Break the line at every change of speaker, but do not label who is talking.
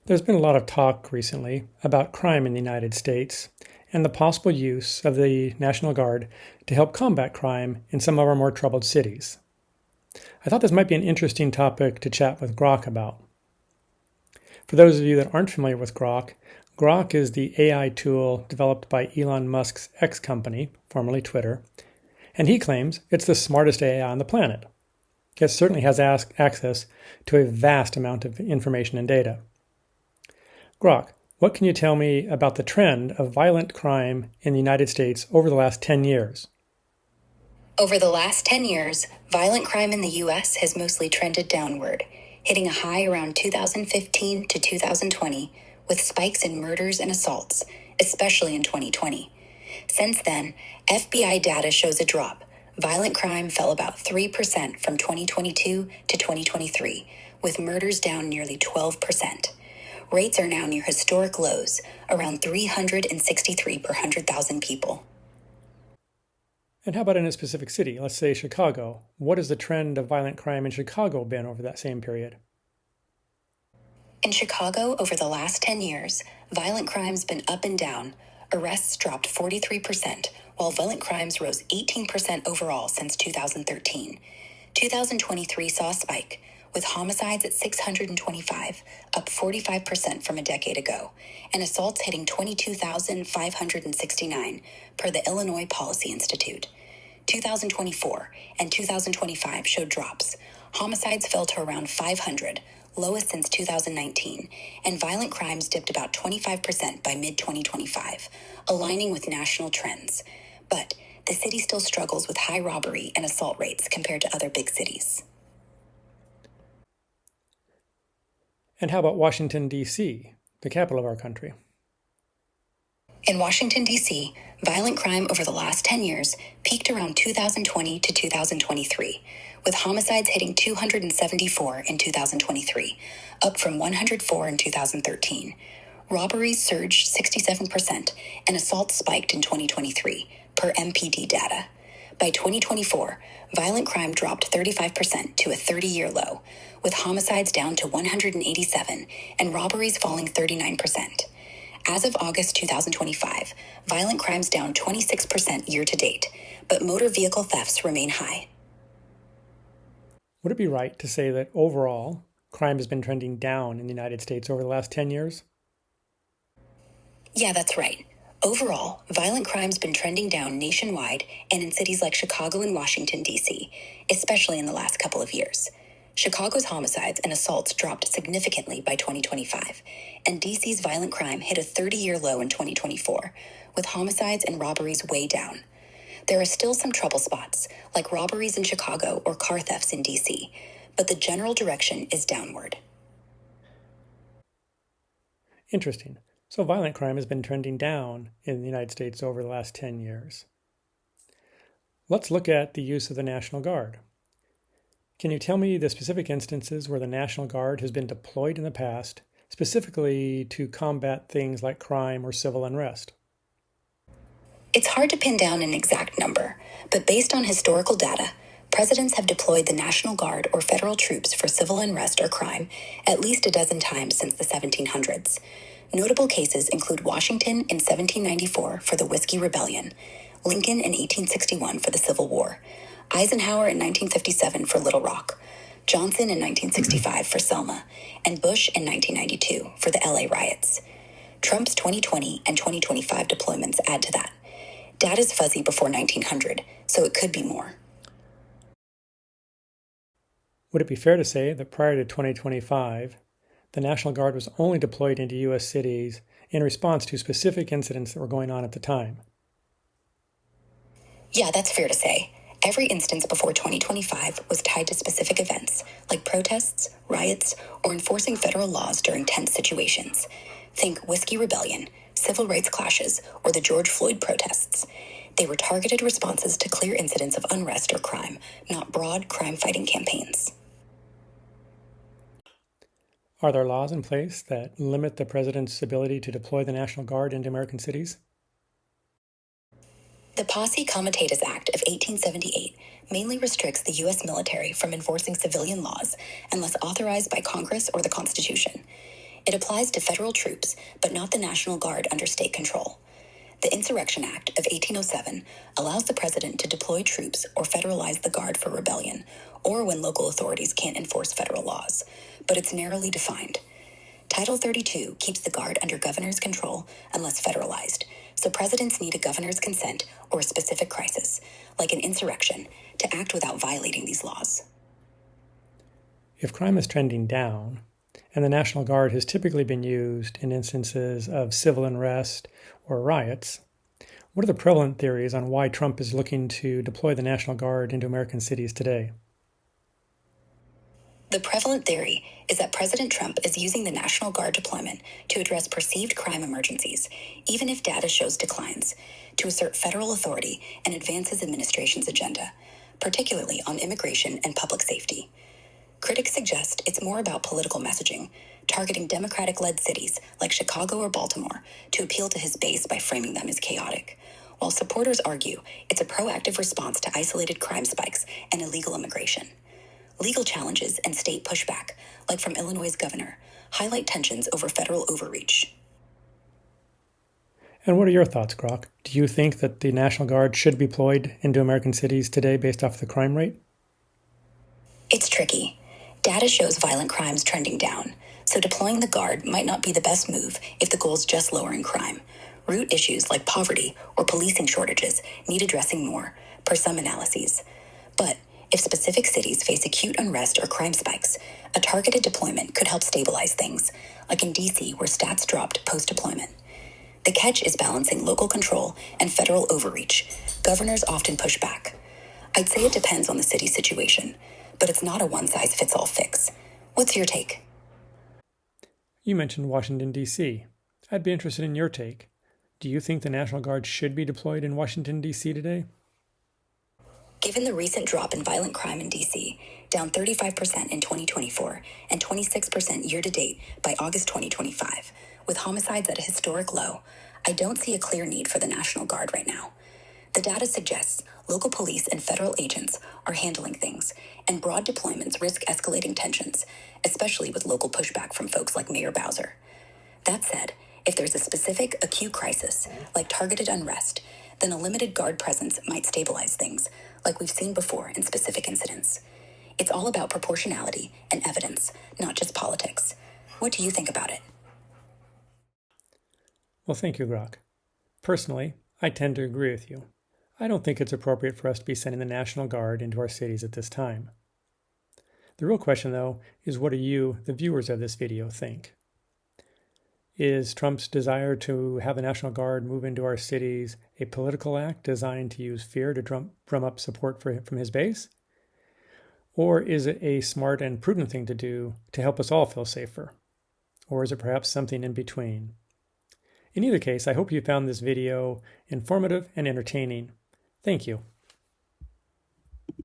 There's been a lot of talk recently about crime in the United States and the possible use of the National Guard to help combat crime in some of our more troubled cities. I thought this might be an interesting topic to chat with Grok about. For those of you that aren't familiar with Grok, Grok is the AI tool developed by Elon Musk's X company, formerly Twitter, and he claims it's the smartest AI on the planet. It certainly has access to a vast amount of information and data. Grok, what can you tell me about the trend of violent crime in the United States over the last 10 years?
Over the last 10 years, violent crime in the U.S. has mostly trended downward, hitting a high around 2015 to 2020, with spikes in murders and assaults, especially in 2020. Since then, FBI data shows a drop. Violent crime fell about 3% from 2022 to 2023, with murders down nearly 12%. Rates are now near historic lows, around 363 per 100,000 people.
And how about in a specific city, let's say Chicago? What has the trend of violent crime in Chicago been over that same period?
In Chicago, over the last 10 years, violent crime's been up and down. Arrests dropped 43%, while violent crimes rose 18% overall since 2013. 2023 saw a spike, with homicides at 625, up 45% from a decade ago, and assaults hitting 22,569, per the Illinois Policy Institute. 2024 and 2025 showed drops. Homicides fell to around 500, lowest since 2019, and violent crimes dipped about 25% by mid-2025, aligning with national trends. But the city still struggles with high robbery and assault rates compared to other big cities.
And how about Washington, D.C., the capital of our country?
In Washington, D.C., violent crime over the last 10 years peaked around 2020 to 2023, with homicides hitting 274 in 2023, up from 104 in 2013. Robberies surged 67%, and assaults spiked in 2023, per MPD data. By 2024, violent crime dropped 35% to a 30-year low, with homicides down to 187 and robberies falling 39%. As of August 2025, violent crimes down 26% year to date, but motor vehicle thefts remain high.
Would it be right to say that overall, crime has been trending down in the United States over the last 10 years?
Yeah, that's right. Overall, violent crime's been trending down nationwide and in cities like Chicago and Washington, D.C., especially in the last couple of years. Chicago's homicides and assaults dropped significantly by 2025, and D.C.'s violent crime hit a 30-year low in 2024, with homicides and robberies way down. There are still some trouble spots, like robberies in Chicago or car thefts in D.C., but the general direction is downward.
Interesting. So violent crime has been trending down in the United States over the last 10 years. Let's look at the use of the National Guard. Can you tell me the specific instances where the National Guard has been deployed in the past, specifically to combat things like crime or civil unrest?
It's hard to pin down an exact number, but based on historical data, presidents have deployed the National Guard or federal troops for civil unrest or crime at least a dozen times since the 1700s. Notable cases include Washington in 1794 for the Whiskey Rebellion, Lincoln in 1861 for the Civil War, Eisenhower in 1957 for Little Rock, Johnson in 1965 for Selma, and Bush in 1992 for the LA riots. Trump's 2020 and 2025 deployments add to that. Data's fuzzy before 1900, so it could be more.
Would it be fair to say that prior to 2025, the National Guard was only deployed into U.S. cities in response to specific incidents that were going on at the time?
Yeah, that's fair to say. Every instance before 2025 was tied to specific events, like protests, riots, or enforcing federal laws during tense situations. Think Whiskey Rebellion, civil rights clashes, or the George Floyd protests. They were targeted responses to clear incidents of unrest or crime, not broad crime-fighting campaigns.
Are there laws in place that limit the president's ability to deploy the National Guard into American cities?
The Posse Comitatus Act of 1878 mainly restricts the U.S. military from enforcing civilian laws unless authorized by Congress or the Constitution. It applies to federal troops, but not the National Guard under state control. The Insurrection Act of 1807 allows the president to deploy troops or federalize the Guard for rebellion, or when local authorities can't enforce federal laws, but it's narrowly defined. Title 32 keeps the Guard under governor's control unless federalized, so presidents need a governor's consent or a specific crisis, like an insurrection, to act without violating these laws.
If crime is trending down, and the National Guard has typically been used in instances of civil unrest or riots, what are the prevalent theories on why Trump is looking to deploy the National Guard into American cities today?
The prevalent theory is that President Trump is using the National Guard deployment to address perceived crime emergencies, even if data shows declines, to assert federal authority and advance his administration's agenda, particularly on immigration and public safety. Critics suggest it's more about political messaging, targeting Democratic-led cities like Chicago or Baltimore to appeal to his base by framing them as chaotic, while supporters argue it's a proactive response to isolated crime spikes and illegal immigration. Legal challenges and state pushback, like from Illinois' governor, highlight tensions over federal overreach.
And what are your thoughts, Grok? Do you think that the National Guard should be deployed into American cities today based off the crime rate?
It's tricky. Data shows violent crimes trending down, so deploying the Guard might not be the best move if the goal's just lowering crime. Root issues like poverty or policing shortages need addressing more, per some analyses. But if specific cities face acute unrest or crime spikes, a targeted deployment could help stabilize things, like in D.C., where stats dropped post-deployment. The catch is balancing local control and federal overreach. Governors often push back. I'd say it depends on the city's situation, but it's not a one-size-fits-all fix. What's your take?
You mentioned Washington, D.C. I'd be interested in your take. Do you think the National Guard should be deployed in Washington, D.C. today?
Given the recent drop in violent crime in D.C., down 35% in 2024 and 26% year-to-date by August 2025, with homicides at a historic low, I don't see a clear need for the National Guard right now. The data suggests local police and federal agents are handling things, and broad deployments risk escalating tensions, especially with local pushback from folks like Mayor Bowser. That said, if there's a specific acute crisis, like targeted unrest, then a limited Guard presence might stabilize things, like we've seen before in specific incidents. It's all about proportionality and evidence, not just politics. What do you think about it?
Well, thank you, Grok. Personally, I tend to agree with you. I don't think it's appropriate for us to be sending the National Guard into our cities at this time. The real question, though, is what do you, the viewers of this video, think? Is Trump's desire to have the National Guard move into our cities a political act designed to use fear to drum up support from his base? Or is it a smart and prudent thing to do to help us all feel safer? Or is it perhaps something in between? In either case, I hope you found this video informative and entertaining. Thank you.